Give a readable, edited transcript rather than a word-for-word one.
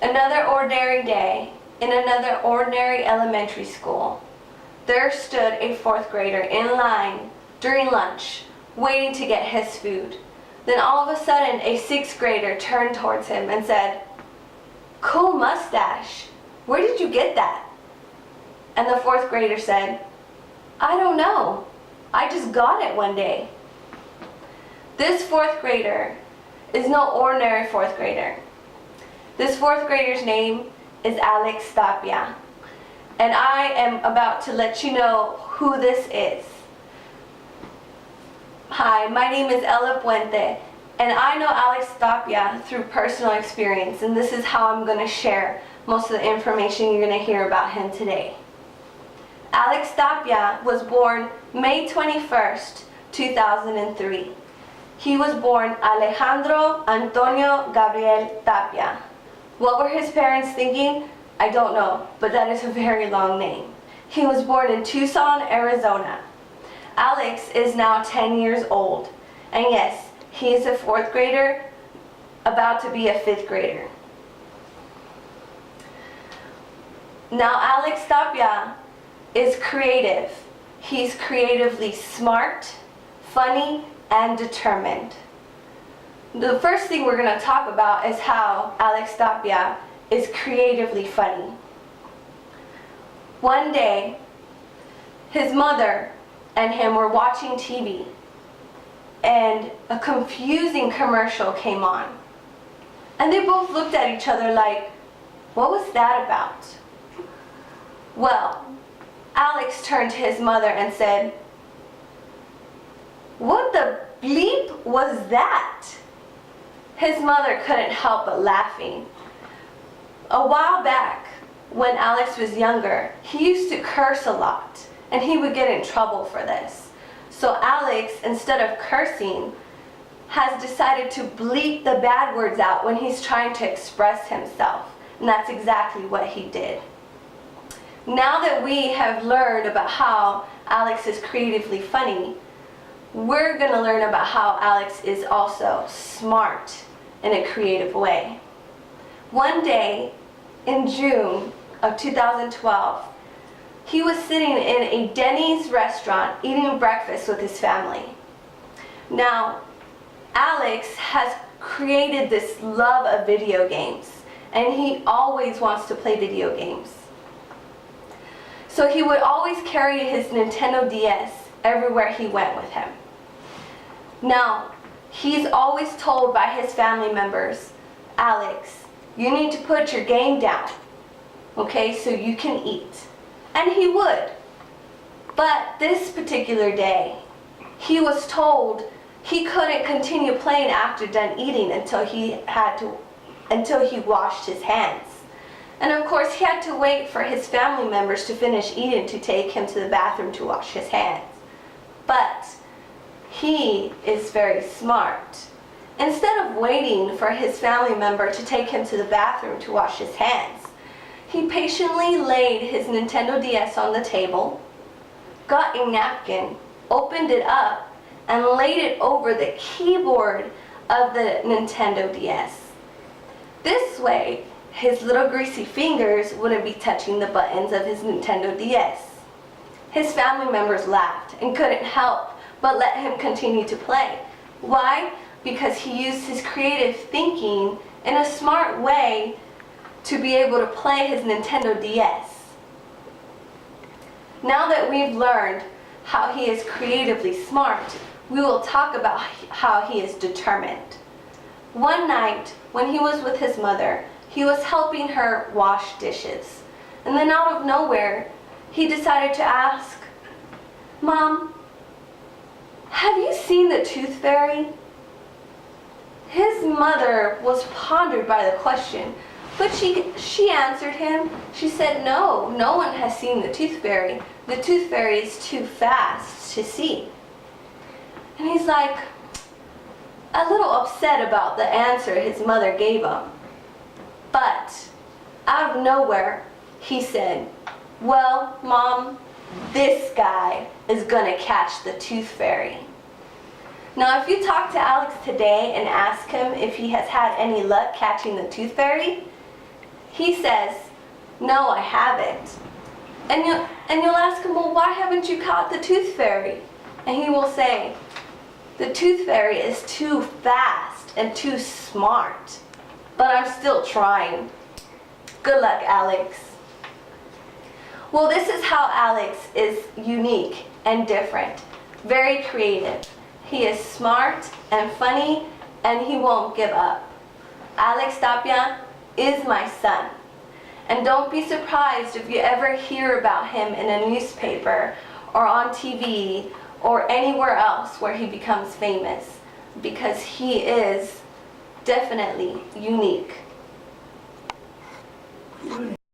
Another ordinary day, in another ordinary elementary school, there stood a fourth grader in line during lunch, waiting to get his food. Then all of a sudden, a sixth grader turned towards him and said, "Cool mustache. Where did you get that?" And the fourth grader said, "I don't know. I just got it one day." This fourth grader is no ordinary fourth grader. This fourth grader's name is Alex Tapia. And I am about to let you know who this is. Hi, my name is Ella Puente, and I know Alex Tapia through personal experience, and this is how I'm going to share most of the information you're going to hear about him today. Alex Tapia was born May 21st, 2003. He was born Alejandro Antonio Gabriel Tapia. What were his parents thinking? I don't know, but that is a very long name. He was born in Tucson, Arizona. Alex is now 10 years old, and yes, he is a fourth grader, about to be a fifth grader. Now Alex Tapia is creative. He's creatively smart, funny, and determined. The first thing we're going to talk about is how Alex Tapia is creatively funny. One day, his mother and him were watching TV, and a confusing commercial came on. And they both looked at each other like, what was that about? Well, Alex turned to his mother and said, "What the bleep was that?" His mother couldn't help but laughing. A while back, when Alex was younger, he used to curse a lot, and he would get in trouble for this. So Alex, instead of cursing, has decided to bleep the bad words out when he's trying to express himself. And that's exactly what he did. Now that we have learned about how Alex is creatively funny, we're going to learn about how Alex is also smart in a creative way. One day in June of 2012, he was sitting in a Denny's restaurant eating breakfast with his family. Now, Alex has created this love of video games, and he always wants to play video games. So he would always carry his Nintendo DS everywhere he went with him. Now, he's always told by his family members, "Alex, you need to put your game down, okay, so you can eat." And he would. But this particular day, he was told he couldn't continue playing after done eating until he washed his hands. And of course, he had to wait for his family members to finish eating to take him to the bathroom to wash his hands. But he is very smart. Instead of waiting for his family member to take him to the bathroom to wash his hands, he patiently laid his Nintendo DS on the table, got a napkin, opened it up, and laid it over the keyboard of the Nintendo DS. This way, his little greasy fingers wouldn't be touching the buttons of his Nintendo DS. His family members laughed and couldn't help but let him continue to play. Why? Because he used his creative thinking in a smart way to be able to play his Nintendo DS. Now that we've learned how he is creatively smart, we will talk about how he is determined. One night, when he was with his mother, he was helping her wash dishes. And then out of nowhere, he decided to ask, "Mom, have you seen the tooth fairy?" His mother was pondered by the question, but she answered him. She said, no one has seen the tooth fairy. The tooth fairy is too fast to see. And he's like, a little upset about the answer his mother gave him. But out of nowhere, he said, "Well, Mom, this guy is gonna catch the tooth fairy." Now, if you talk to Alex today and ask him if he has had any luck catching the tooth fairy, He says, "No, I haven't." And you'll ask him, "Well, why haven't you caught the tooth fairy?" And he will say, "The tooth fairy is too fast and too smart, but I'm still trying." Good luck, Alex. Well, this is how Alex is unique and different, very creative. He is smart and funny, and he won't give up. Alex Tapia is my son. And don't be surprised if you ever hear about him in a newspaper or on TV or anywhere else where he becomes famous, because he is definitely unique.